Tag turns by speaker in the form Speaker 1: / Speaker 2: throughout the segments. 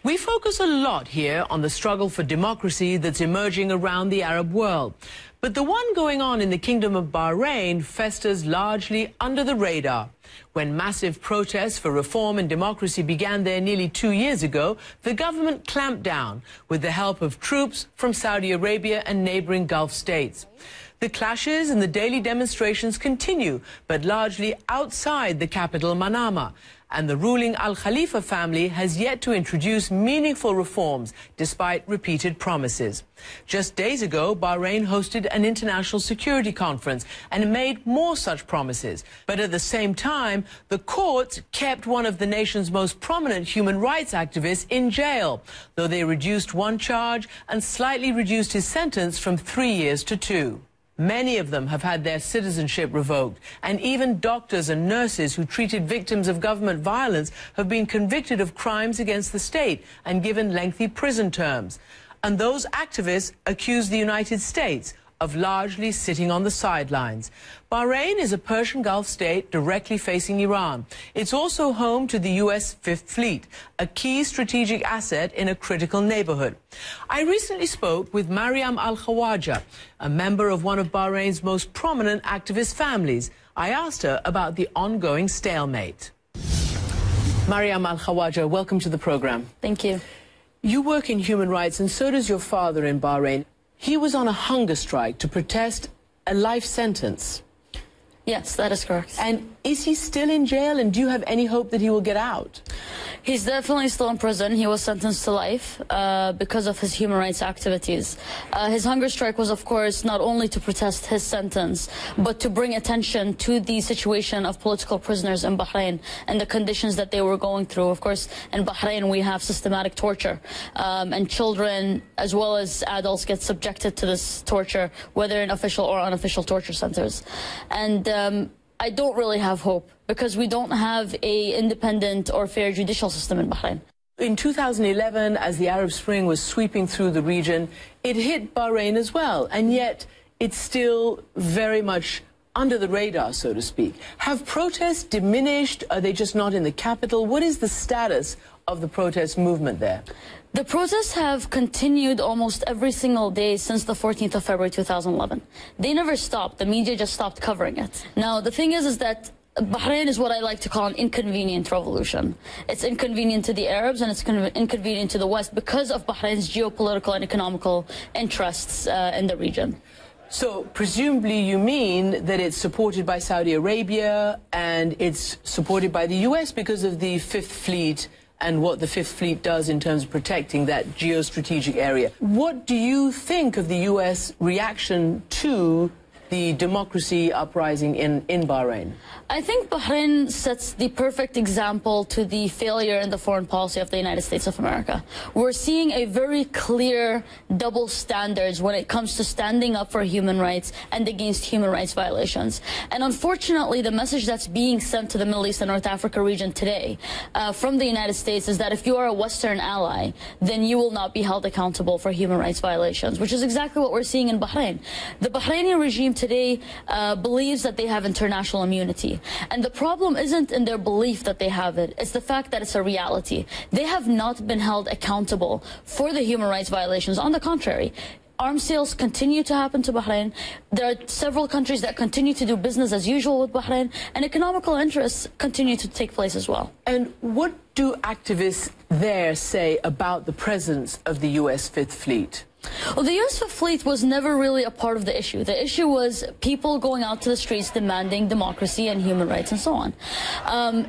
Speaker 1: We focus a lot here on the struggle for democracy that's emerging around the Arab world. But the one going on in the Kingdom of Bahrain festers largely under the radar. When massive protests for reform and democracy began there nearly 2 years ago, the government clamped down with the help of troops from Saudi Arabia and neighboring Gulf states. The clashes and the daily demonstrations continue, but largely outside the capital, Manama. And the ruling al-Khalifa family has yet to introduce meaningful reforms, despite repeated promises. Just days ago, Bahrain hosted an international security conference and made more such promises. But at the same time, the courts kept one of the nation's most prominent human rights activists in jail, though they reduced one charge and slightly reduced his sentence from 3 years to 2. Many of them have had their citizenship revoked, and even doctors and nurses who treated victims of government violence have been convicted of crimes against the state and given lengthy prison terms. And those activists accuse the United States of largely sitting on the sidelines. Bahrain is a Persian Gulf state directly facing Iran. It's also home to the U.S. Fifth Fleet, a key strategic asset in a critical neighborhood. I recently spoke with Maryam AlKhawaja, a member of one of Bahrain's most prominent activist families. I asked her about the ongoing stalemate. Maryam AlKhawaja, welcome to the program.
Speaker 2: Thank you.
Speaker 1: You work in human rights, and so does your father in Bahrain. He was on a hunger strike to protest a life sentence.
Speaker 2: Yes, that is correct.
Speaker 1: And is he still in jail, and do you have any hope that he will get out?
Speaker 2: He's definitely still in prison. He was sentenced to life because of his human rights activities. His hunger strike was, of course, not only to protest his sentence, but to bring attention to the situation of political prisoners in Bahrain and the conditions that they were going through. Of course, in Bahrain, we have systematic torture, and children as well as adults get subjected to this torture, whether in official or unofficial torture centers. And I don't really have hope, because we don't have an independent or fair judicial system in Bahrain.
Speaker 1: In 2011, as the Arab Spring was sweeping through the region, it hit Bahrain as well, and yet it's still very much under the radar, so to speak. Have protests diminished? Are they just not in the capital? What is the status of the protest movement there?
Speaker 2: The protests have continued almost every single day since the 14th of February 2011. They never stopped. The media just stopped covering it. Now, the thing is that Bahrain is what I like to call an inconvenient revolution. It's inconvenient to the Arabs, and it's inconvenient to the West because of Bahrain's geopolitical and economical interests in the region.
Speaker 1: So presumably you mean that it's supported by Saudi Arabia and it's supported by the US because of the Fifth Fleet and what the Fifth Fleet does in terms of protecting that geostrategic area. What do you think of the US reaction to the democracy uprising in Bahrain?
Speaker 2: I think Bahrain sets the perfect example to the failure in the foreign policy of the United States of America. We're seeing a very clear double standards when it comes to standing up for human rights and against human rights violations. And unfortunately, the message that's being sent to the Middle East and North Africa region today from the United States is that if you are a Western ally, then you will not be held accountable for human rights violations, which is exactly what we're seeing in Bahrain. The Bahraini regime today believes that they have international immunity. And the problem isn't in their belief that they have it. It's the fact that it's a reality. They have not been held accountable for the human rights violations. On the contrary, arms sales continue to happen to Bahrain. There are several countries that continue to do business as usual with Bahrain, and economical interests continue to take place as well.
Speaker 1: And what do activists there say about the presence of the U.S. Fifth Fleet?
Speaker 2: Well, the U.S. Fifth Fleet was never really a part of the issue. The issue was people going out to the streets demanding democracy and human rights and so on.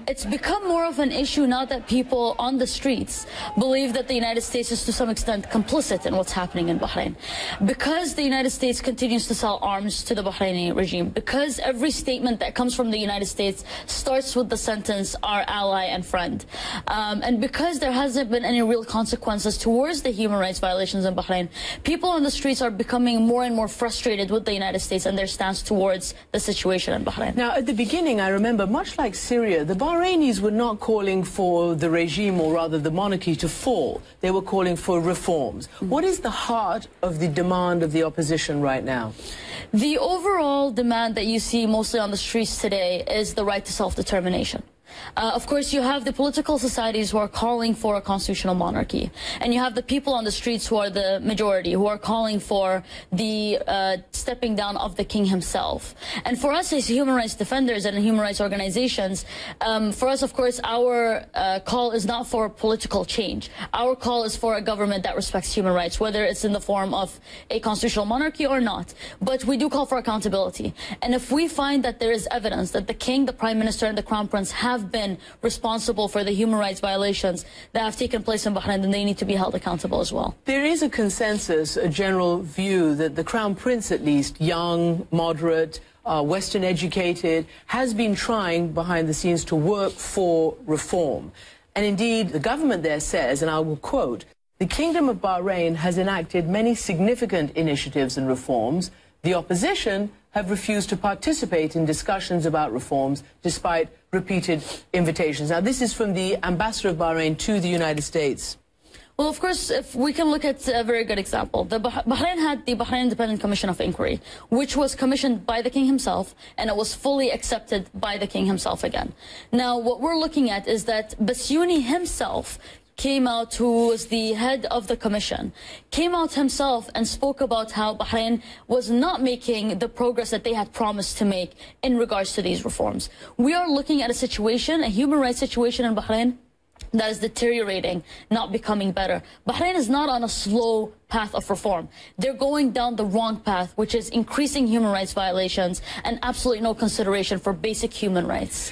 Speaker 2: It's become more of an issue now that people on the streets believe that the United States is to some extent complicit in what's happening in Bahrain. Because the United States continues to sell arms to the Bahraini regime, because every statement that comes from the United States starts with the sentence, our ally and friend, and because there hasn't been any real consequences towards the human rights violations in Bahrain, people on the streets are becoming more and more frustrated with the United States and their stance towards the situation in Bahrain.
Speaker 1: Now, at the beginning, I remember, much like Syria, the Bahrainis were not calling for the regime, or rather the monarchy, to fall. They were calling for reforms. What is the heart of the demand of the opposition right now?
Speaker 2: The overall demand that you see mostly on the streets today is the right to self-determination. Of course, you have the political societies who are calling for a constitutional monarchy, and you have the people on the streets who are the majority, who are calling for the stepping down of the king himself. And for us as human rights defenders and human rights organizations, for us, of course, our call is not for political change. Our call is for a government that respects human rights, whether it's in the form of a constitutional monarchy or not. But we do call for accountability. And if we find that there is evidence that the king, the prime minister, and the crown prince have been responsible for the human rights violations that have taken place in Bahrain, then they need to be held accountable as well.
Speaker 1: There is a consensus, a general view that the crown prince, at least, young, moderate, Western educated, has been trying behind the scenes to work for reform. And indeed, the government there says, and I will quote, "The Kingdom of Bahrain has enacted many significant initiatives and reforms. The opposition have refused to participate in discussions about reforms despite repeated invitations." Now, this is from the ambassador of Bahrain to the United States.
Speaker 2: Well, of course, if we can look at a very good example. Bahrain had the Bahrain Independent Commission of Inquiry, which was commissioned by the king himself, and it was fully accepted by the king himself again. Now, what we're looking at is that Bassiouni himself came out, who was the head of the commission, came out himself and spoke about how Bahrain was not making the progress that they had promised to make in regards to these reforms. We are looking at a situation, a human rights situation in Bahrain, that is deteriorating, not becoming better. Bahrain is not on a slow path of reform. They're going down the wrong path, which is increasing human rights violations and absolutely no consideration for basic human rights.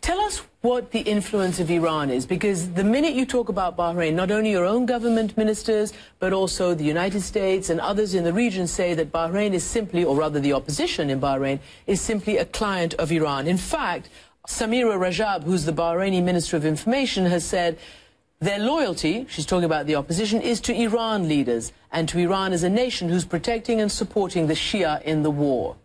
Speaker 1: Tell us what the influence of Iran is, because the minute you talk about Bahrain, not only your own government ministers, but also the United States and others in the region say that Bahrain is simply, or rather the opposition in Bahrain, is simply a client of Iran. In fact, Samira Rajab, who's the Bahraini Minister of Information, has said their loyalty, she's talking about the opposition, is to Iran leaders and to Iran as a nation who's protecting and supporting the Shia in the war.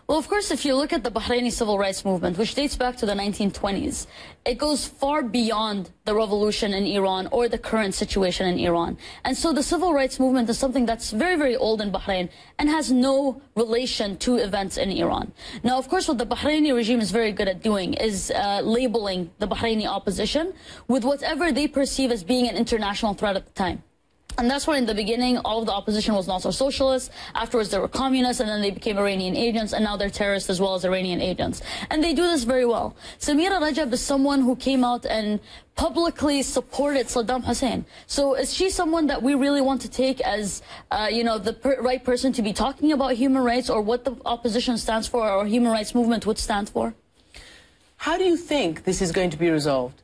Speaker 2: Well, of course, if you look at the Bahraini civil rights movement, which dates back to the 1920s, it goes far beyond the revolution in Iran or the current situation in Iran. And so the civil rights movement is something that's very, very old in Bahrain and has no relation to events in Iran. Now, of course, what the Bahraini regime is very good at doing is labeling the Bahraini opposition with whatever they perceive as being an international threat at the time. And that's why in the beginning, all of the opposition was not so socialist. Afterwards, they were communists, and then they became Iranian agents, and now they're terrorists as well as Iranian agents. And they do this very well. Samira Rajab is someone who came out and publicly supported Saddam Hussein. So is she someone that we really want to take as, the right person to be talking about human rights or what the opposition stands for or human rights movement would stand for?
Speaker 1: How do you think this is going to be resolved?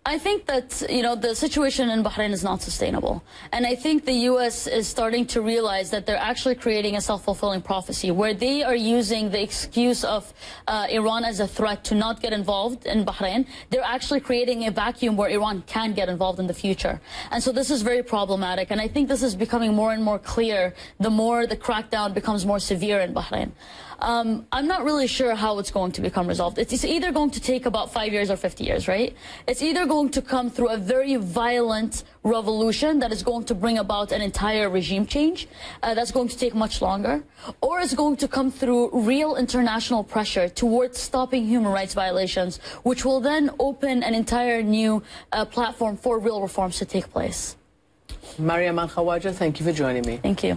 Speaker 2: I think that, the situation in Bahrain is not sustainable. And I think the U.S. is starting to realize that they're actually creating a self-fulfilling prophecy where they are using the excuse of Iran as a threat to not get involved in Bahrain. They're actually creating a vacuum where Iran can get involved in the future. And so this is very problematic. And I think this is becoming more and more clear the more the crackdown becomes more severe in Bahrain. I'm not really sure how it's going to become resolved. It's either going to take about 5 years or 50 years, right? It's either going to come through a very violent revolution that is going to bring about an entire regime change that's going to take much longer, or it's going to come through real international pressure towards stopping human rights violations, which will then open an entire new platform for real reforms to take place.
Speaker 1: Maryam AlKhawaja, thank you for joining me.
Speaker 2: Thank you.